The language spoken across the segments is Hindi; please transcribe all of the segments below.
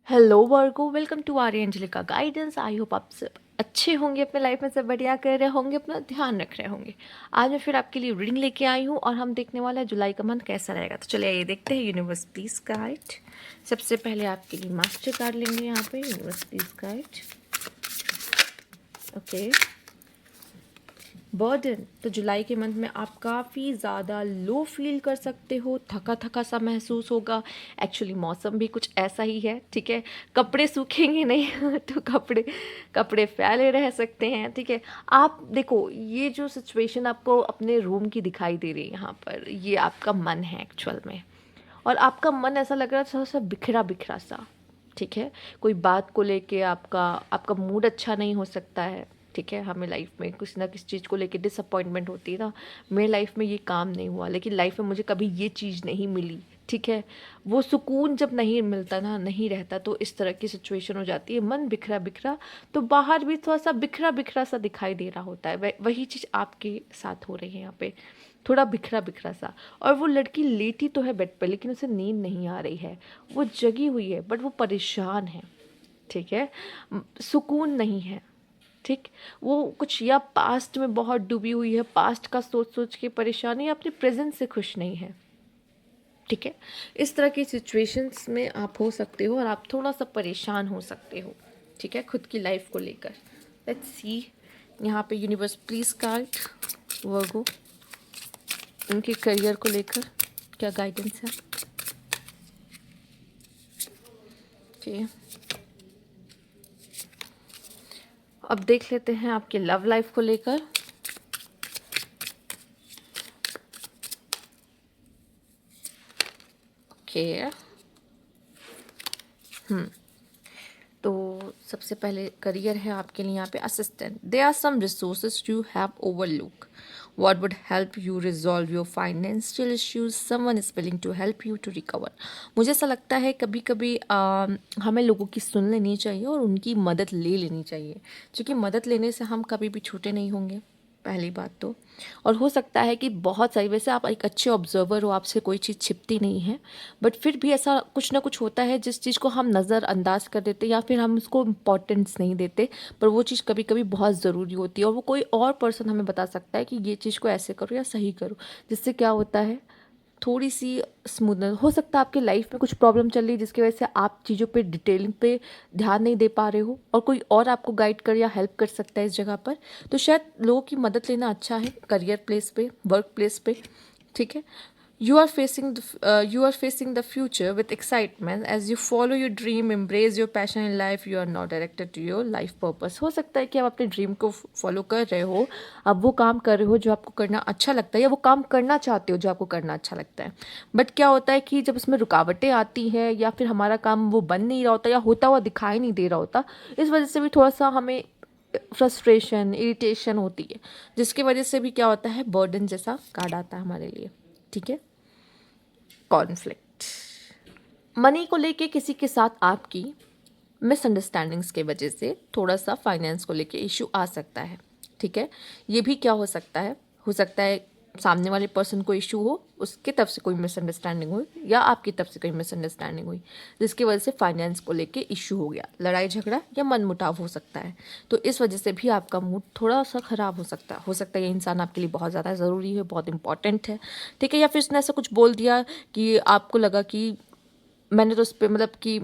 Hello Virgo, welcome to Arya Angelica guidance. I hope आप सब अच्छे होंगे, अपने लाइफ में सब बढ़िया कर रहे होंगे, अपना ध्यान रख रहे होंगे। आज मैं फिर आपके लिए रीडिंग लेके आई हूँ और हम देखने वाला है जुलाई का मंथ कैसा रहेगा। तो चलिए ये देखते हैं यूनिवर्स प्लीज गाइड। सबसे पहले आपके लिए मास्टर कार्ड लेंगे यहाँ पे, universe please guide. Okay, burden. तो जुलाई के मंथ में आप काफ़ी ज़्यादा लो फील कर सकते हो, थका थका सा महसूस होगा। एक्चुअली मौसम भी कुछ ऐसा ही है, ठीक है। कपड़े सूखेंगे नहीं तो कपड़े कपड़े फैले रह सकते हैं, ठीक है। आप देखो, ये जो सिचुएशन आपको अपने रूम की दिखाई दे रही है यहाँ पर, ये आपका मन है एक्चुअल में। और आपका मन ऐसा लग रहा है थोड़ा सा बिखरा बिखरा सा, ठीक है। कोई बात को लेके आपका आपका मूड अच्छा नहीं हो सकता है, ठीक है। हमें लाइफ में कुछ ना किसी चीज़ को लेके डिसअपॉइंटमेंट होती है ना। मेरे लाइफ में ये काम नहीं हुआ, लेकिन लाइफ में मुझे कभी ये चीज़ नहीं मिली, ठीक है। वो सुकून जब नहीं मिलता ना, नहीं रहता, तो इस तरह की सिचुएशन हो जाती है, मन बिखरा बिखरा। तो बाहर भी थोड़ा सा बिखरा बिखरा सा दिखाई दे रहा होता है, वही चीज़ आपके साथ हो रही है यहाँ पे, थोड़ा बिखरा बिखरा सा। और वो लड़की लेटी तो है बेड पर, लेकिन उसे नींद नहीं आ रही है। वो जगी हुई है बट वो परेशान है, ठीक है। सुकून नहीं है, ठीक। वो कुछ या पास्ट में बहुत डूबी हुई है, पास्ट का सोच सोच के परेशान है, या अपने प्रेजेंट से खुश नहीं है, ठीक है। इस तरह की सिचुएशंस में आप हो सकते हो और आप थोड़ा सा परेशान हो सकते हो, ठीक है, खुद की लाइफ को लेकर। लेट्स सी यहाँ पे यूनिवर्स प्लीज कार्ड वर्गो, उनके करियर को लेकर क्या गाइडेंस है। ओके, अब देख लेते हैं आपके लव लाइफ को लेकर। ओके, तो सबसे पहले करियर है आपके लिए यहाँ पे assistant. They are some resources you have overlook what would help you resolve your financial issues, someone is willing to help you to recover। मुझे ऐसा लगता है कभी कभी हमें लोगों की सुन लेनी चाहिए और उनकी मदद ले लेनी चाहिए, क्योंकि मदद लेने से हम कभी भी छूटे नहीं होंगे, पहली बात तो। और हो सकता है कि बहुत सारी, वैसे आप एक अच्छे ऑब्जर्वर हो, आपसे कोई चीज़ छिपती नहीं है, बट फिर भी ऐसा कुछ ना कुछ होता है जिस चीज़ को हम नज़रअंदाज कर देते या फिर हम उसको इम्पोर्टेंस नहीं देते, पर वो चीज़ कभी कभी बहुत ज़रूरी होती है और वो कोई और पर्सन हमें बता सकता है कि ये चीज़ को ऐसे करो या सही करो, जिससे क्या होता है, थोड़ी सी स्मूथनेस। हो सकता है आपकी लाइफ में कुछ प्रॉब्लम चल रही है जिसकी वजह से आप चीज़ों पे डिटेलिंग पे ध्यान नहीं दे पा रहे हो, और कोई और आपको गाइड कर या हेल्प कर सकता है इस जगह पर। तो शायद लोगों की मदद लेना अच्छा है करियर प्लेस पे, वर्क प्लेस पे, ठीक है। You are facing the future with excitement as you follow your dream, embrace your passion in life. You are not directed to your life purpose। हो सकता है कि आप अपने ड्रीम को फॉलो कर रहे हो, आप वो काम कर रहे हो जो आपको करना अच्छा लगता है, या वो काम करना चाहते हो जो आपको करना अच्छा लगता है। बट क्या होता है कि जब उसमें रुकावटें आती हैं या फिर हमारा काम वो बन नहीं रहा होता या होता हुआ दिखाई नहीं दे रहा होता, इस वजह से भी थोड़ा सा हमें फ्रस्ट्रेशन, इरिटेशन होती है, जिसकी वजह से भी क्या होता है, बर्डन जैसा कार्ड आता है हमारे लिए, ठीक है। कॉन्फ्लिक्ट, मनी को लेके किसी के साथ आपकी मिसअंडरस्टैंडिंग्स के वजह से थोड़ा सा फाइनेंस को लेके इशू आ सकता है, ठीक है। ये भी क्या हो सकता है सामने वाले पर्सन को इशू हो, उसके तरफ से कोई मिसअंडरस्टैंडिंग हुई या आपकी तरफ से कोई मिसअंडरस्टैंडिंग हुई, जिसकी वजह से फाइनेंस को लेके इशू हो गया, लड़ाई झगड़ा या मनमुटाव हो सकता है। तो इस वजह से भी आपका मूड थोड़ा सा ख़राब हो सकता है ये इंसान आपके लिए बहुत ज़्यादा ज़रूरी है, बहुत इंपॉर्टेंट है, ठीक है। या फिर उसने ऐसा कुछ बोल दिया कि आपको लगा कि मैंने तो उस पर, मतलब कि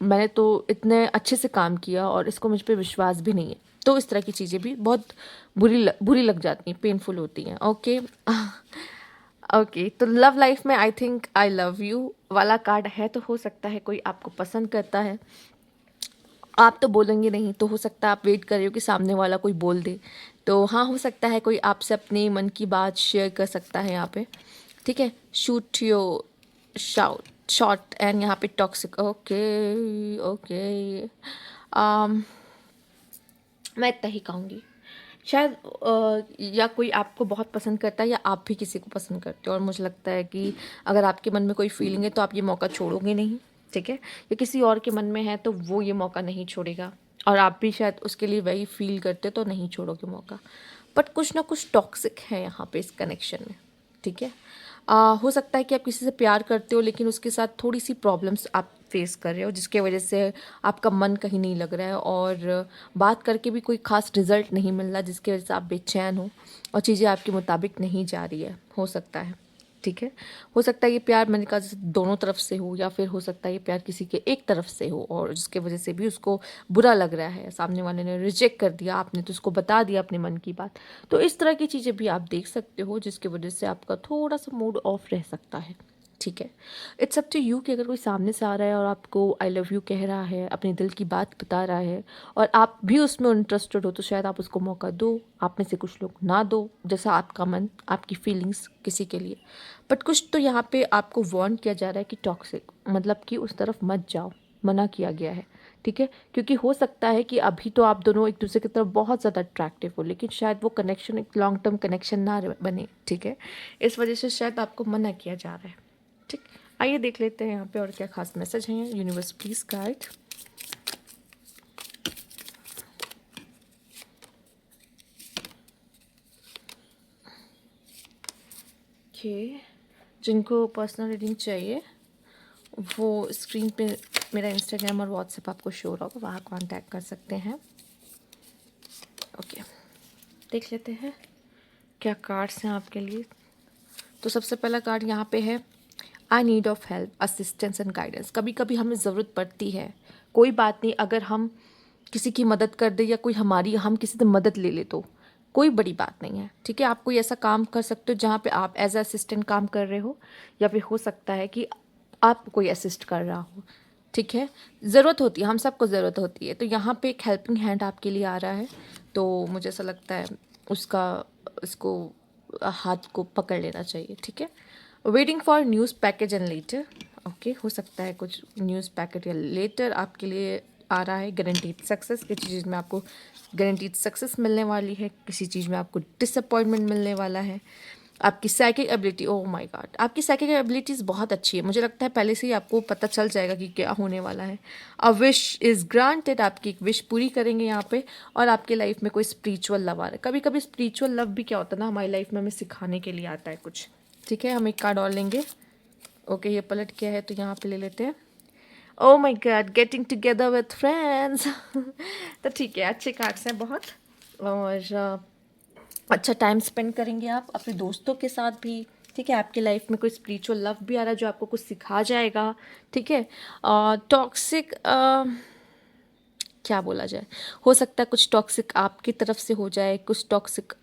मैंने तो इतने अच्छे से काम किया और इसको मुझ पे विश्वास भी नहीं है। तो इस तरह की चीज़ें भी बहुत बुरी लग जाती हैं, पेनफुल होती हैं। ओके ओके, तो लव लाइफ में I think I love you वाला कार्ड है, तो हो सकता है कोई आपको पसंद करता है। आप तो बोलेंगे नहीं, तो हो सकता है आप वेट कर रहे हो कि सामने वाला कोई बोल दे। तो हाँ, हो सकता है कोई आपसे अपने मन की बात शेयर कर सकता है यहाँ पे, ठीक है। Shoot your shout shot and यहाँ पे टॉक्सिक। ओके ओके, मैं इतना ही कहूँगी। शायद या कोई आपको बहुत पसंद करता है या आप भी किसी को पसंद करते हो, और मुझे लगता है कि अगर आपके मन में कोई फीलिंग है तो आप ये मौका छोड़ोगे नहीं, ठीक है। या किसी और के मन में है तो वो ये मौका नहीं छोड़ेगा, और आप भी शायद उसके लिए वही फील करते तो नहीं छोड़ोगे मौका। बट कुछ ना कुछ टॉक्सिक है यहाँ पे इस कनेक्शन में, ठीक है। हो सकता है कि आप किसी से प्यार करते हो लेकिन उसके साथ थोड़ी सी प्रॉब्लम्स आप फेस कर रहे हो जिसके वजह से आपका मन कहीं नहीं लग रहा है और बात करके भी कोई ख़ास रिज़ल्ट नहीं मिल रहा जिसकी वजह से आप बेचैन हो और चीज़ें आपके मुताबिक नहीं जा रही है, हो सकता है। ठीक है, हो सकता है ये प्यार मैंने कहा जैसे दोनों तरफ से हो या फिर हो सकता है ये प्यार किसी के एक तरफ से हो और जिसके वजह से भी उसको बुरा लग रहा है, सामने वाले ने रिजेक्ट कर दिया, आपने तो उसको बता दिया अपने मन की बात। तो इस तरह की चीज़ें भी आप देख सकते हो जिसकी वजह से आपका थोड़ा सा मूड ऑफ रह सकता है। ठीक है, इट्स अप टू यू कि अगर कोई सामने से आ रहा है और आपको आई लव यू कह रहा है, अपने दिल की बात बता रहा है और आप भी उसमें इंटरेस्टेड हो तो शायद आप उसको मौका दो, आप में से कुछ लोग ना दो, जैसा आपका मन, आपकी फीलिंग्स किसी के लिए। बट कुछ तो यहाँ पे आपको वार्न किया जा रहा है कि टॉक्सिक मतलब कि उस तरफ मत जाओ, मना किया गया है। ठीक है, क्योंकि हो सकता है कि अभी तो आप दोनों एक दूसरे की तरफ बहुत ज़्यादा अट्रैक्टिव हो लेकिन शायद वो कनेक्शन एक लॉन्ग टर्म कनेक्शन ना बने। ठीक है, इस वजह से शायद आपको मना किया जा रहा है। ठीक, आइए देख लेते हैं यहाँ पे और क्या खास मैसेज हैं। Universe please guide. ओके, जिनको पर्सनल रीडिंग चाहिए वो स्क्रीन पे मेरा इंस्टाग्राम और व्हाट्सएप आपको शो होगा, वहाँ कांटेक्ट कर सकते हैं। ओके, देख लेते हैं क्या कार्ड्स हैं आपके लिए। तो सबसे पहला कार्ड यहाँ पे है I need of help, assistance and guidance. कभी कभी हमें ज़रूरत पड़ती है, कोई बात नहीं अगर हम किसी की मदद कर दे या कोई हमारी हम किसी से मदद ले ले तो कोई बड़ी बात नहीं है। ठीक है, आप कोई ऐसा काम कर सकते हो जहाँ पे आप एज असिस्टेंट काम कर रहे हो या फिर हो सकता है कि आप कोई असिस्ट कर रहा हो। ठीक है, ज़रूरत होती है, हम सबको ज़रूरत होती है। तो यहाँ पे एक हेल्पिंग हैंड आपके लिए आ रहा है, तो मुझे ऐसा लगता है उसका इसको हाथ को पकड़ लेना चाहिए। ठीक है, waiting for news package and later. Okay, हो सकता है कुछ न्यूज़ पैकेट या लेटर आपके लिए आ रहा है। गारंटीड सक्सेस, किसी चीज़ में आपको गारंटीड सक्सेस मिलने वाली है, किसी चीज़ में आपको डिसअपॉइंटमेंट मिलने वाला है। आपकी psychic ability, oh my God, आपकी साइकिक एबिलिटीज़ बहुत अच्छी है। मुझे लगता है पहले से ही आपको पता चल जाएगा कि क्या होने वाला है। अ विश इज़ ग्रांटेड, आपकी एक विश पूरी करेंगे यहाँ पे। और आपके लाइफ में कोई स्पिरिचुअल लव आ रहा है। कभी कभी स्पिरिचुअल लव भी क्या होता है ना, हमारी लाइफ में हमें सिखाने के लिए आता है कुछ। ठीक है, हम एक कार्ड और लेंगे। ओके, ये पलट किया है तो यहाँ पे ले लेते हैं। Oh my God, getting together with friends. तो ठीक है, अच्छे कार्ड्स हैं बहुत। और अच्छा टाइम स्पेंड करेंगे आप अपने दोस्तों के साथ भी। ठीक है, आपके लाइफ में कोई स्पिरिचुअल लव भी आ रहा है जो आपको कुछ सिखा जाएगा। ठीक है, टॉक्सिक क्या बोला जाए, हो सकता है कुछ टॉक्सिक आपकी तरफ से हो जाए, कुछ टॉक्सिक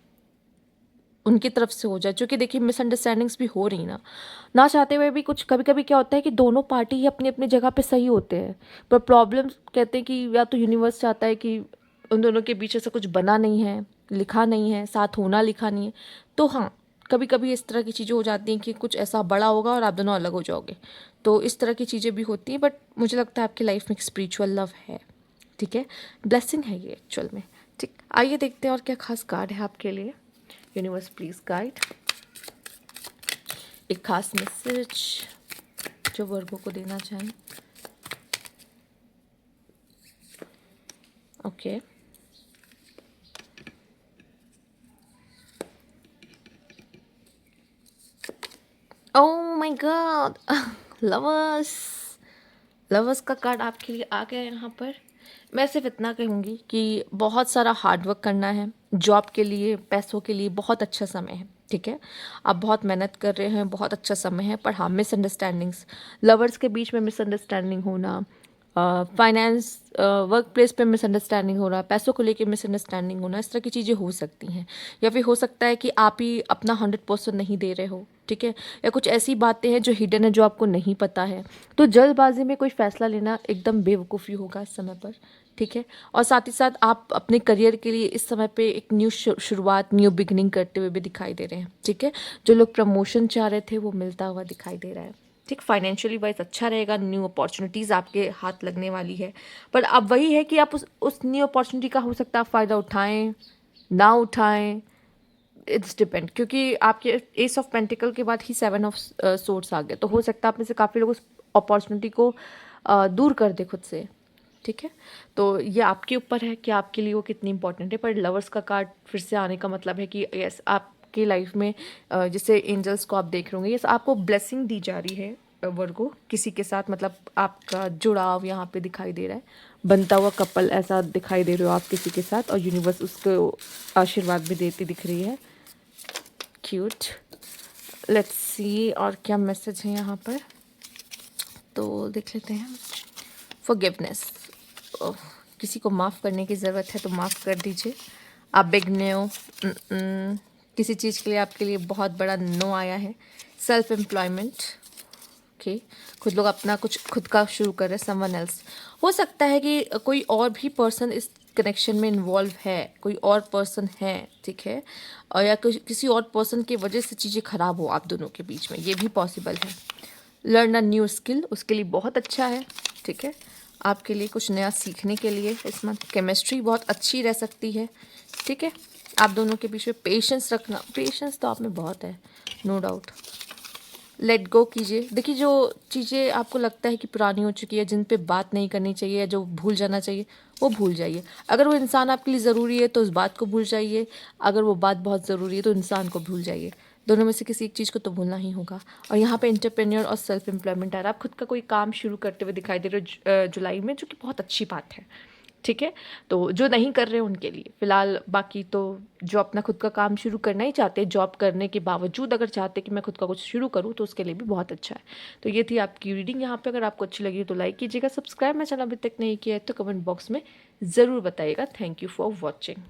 उनकी तरफ से हो जाए। क्योंकि देखिए मिसअंडरस्टैंडिंग्स भी हो रही ना चाहते हुए भी। कुछ कभी कभी क्या होता है कि दोनों पार्टी ही अपनी अपनी जगह पे सही होते हैं, पर प्रॉब्लम कहते हैं कि या तो यूनिवर्स चाहता है कि उन दोनों के बीच ऐसा कुछ बना नहीं है, लिखा नहीं है, साथ होना लिखा नहीं है। तो हाँ, कभी कभी इस तरह की चीज़ें हो जाती हैं कि कुछ ऐसा बड़ा होगा और आप दोनों अलग हो जाओगे। तो इस तरह की चीज़ें भी होती हैं, बट मुझे लगता है आपकी लाइफ में एक स्पिरिचुअल लव है। ठीक है, ब्लेसिंग है ये एक्चुअल में। ठीक, आइए देखते हैं और क्या खास कार्ड है आपके लिए। यूनिवर्स प्लीज गाइड, एक खास मैसेज जो वर्गों को देना चाहें। Okay, oh my God, lovers, lovers का कार्ड आपके लिए आ गया यहाँ पर। मैं सिर्फ इतना कहूँगी कि बहुत सारा हार्डवर्क करना है जॉब के लिए, पैसों के लिए। बहुत अच्छा समय है। ठीक है, आप बहुत मेहनत कर रहे हैं, बहुत अच्छा समय है। पर हाँ, मिसअंडरस्टैंडिंग्स, लवर्स के बीच में मिसअंडरस्टैंडिंग होना, फाइनेंस, वर्क प्लेस पे मिसअंडरस्टैंडिंग हो रहा है, पैसों को लेके मिसअंडरस्टैंडिंग होना, इस तरह की चीज़ें हो सकती हैं। या फिर हो सकता है कि आप ही अपना 100% नहीं दे रहे हो। ठीक है, या कुछ ऐसी बातें हैं जो हिडन है, जो आपको नहीं पता है। तो जल्दबाजी में कोई फैसला लेना एकदम बेवकूफ़ी होगा इस समय पर। ठीक है, और साथ ही साथ आप अपने करियर के लिए इस समय पे एक न्यू शुरुआत, न्यू बिगनिंग करते हुए भी दिखाई दे रहे हैं। ठीक है, जो लोग प्रमोशन चाह रहे थे वो मिलता हुआ दिखाई दे रहा है। ठीक, फाइनेंशियली वाइज अच्छा रहेगा, न्यू अपॉर्चुनिटीज़ आपके हाथ लगने वाली है। पर अब वही है कि आप उस न्यू अपॉर्चुनिटी का हो सकता है फ़ायदा उठाएं ना उठाएं, इट्स डिपेंड। क्योंकि आपके एस ऑफ पेंटिकल के बाद ही 7 ऑफ सोर्ड्स आ गया, तो हो सकता है आप में से काफ़ी लोग उस अपॉर्चुनिटी को दूर कर दे खुद से। ठीक है, तो ये आपके ऊपर है कि आपके लिए वो कितनी इंपॉर्टेंट है। पर लवर्स का कार्ड फिर से आने का मतलब है कि यस, आप आपकी लाइफ में जैसे एंजल्स को आप देख रहे होंगे, ये आपको ब्लेसिंग दी जा रही है वर्गो किसी के साथ, मतलब आपका जुड़ाव यहाँ पे दिखाई दे रहा है, बनता हुआ कपल ऐसा दिखाई दे रहे हो आप किसी के साथ, और यूनिवर्स उसको आशीर्वाद भी देती दिख रही है। क्यूट। लेट्स सी और क्या मैसेज है यहाँ पर, तो देख लेते हैं। फॉरगिवनेस, किसी को माफ़ करने की ज़रूरत है तो माफ़ कर दीजिए। आप बिग नो, किसी चीज़ के लिए आपके लिए बहुत बड़ा नो आया है। सेल्फ एम्प्लॉयमेंट, ओके, खुद लोग अपना कुछ खुद का शुरू कर रहे हैं। समवन एल्स, हो सकता है कि कोई और भी पर्सन इस कनेक्शन में इन्वॉल्व है, कोई और पर्सन है, ठीक है, और या किसी और पर्सन की वजह से चीज़ें ख़राब हो आप दोनों के बीच में, ये भी पॉसिबल है। लर्न अ न्यू स्किल, उसके लिए बहुत अच्छा है, ठीक है, आपके लिए कुछ नया सीखने के लिए इस मंथ। केमिस्ट्री बहुत अच्छी रह सकती है, ठीक है। आप दोनों के बीच में पेशेंस रखना, पेशेंस तो आप में बहुत है, नो डाउट। लेट गो कीजिए। देखिए, जो चीज़ें आपको लगता है कि पुरानी हो चुकी है, जिन पे बात नहीं करनी चाहिए या जो भूल जाना चाहिए, वो भूल जाइए। अगर वो इंसान आपके लिए ज़रूरी है तो उस बात को भूल जाइए, अगर वो बात बहुत ज़रूरी है तो इंसान को भूल जाइए। दोनों में से किसी एक चीज़ को तो भूलना ही होगा। और यहाँ पे एंटरप्रेन्योर और सेल्फ एम्प्लॉयमेंट आ रहा है। आप खुद का कोई काम शुरू करते हुए दिखाई दे रहे हो जुलाई में, जो कि बहुत अच्छी बात है, ठीक है। तो जो नहीं कर रहे उनके लिए फ़िलहाल, बाकी तो जो अपना खुद का काम शुरू करना ही चाहते हैं, जॉब करने के बावजूद अगर चाहते हैं कि मैं खुद का कुछ शुरू करूँ, तो उसके लिए भी बहुत अच्छा है। तो ये थी आपकी रीडिंग। यहाँ पे अगर आपको अच्छी लगी तो लाइक कीजिएगा, सब्सक्राइब मेरा चैनल अभी तक नहीं किया है तो कमेंट बॉक्स में ज़रूर बताइएगा। Thank you for watching.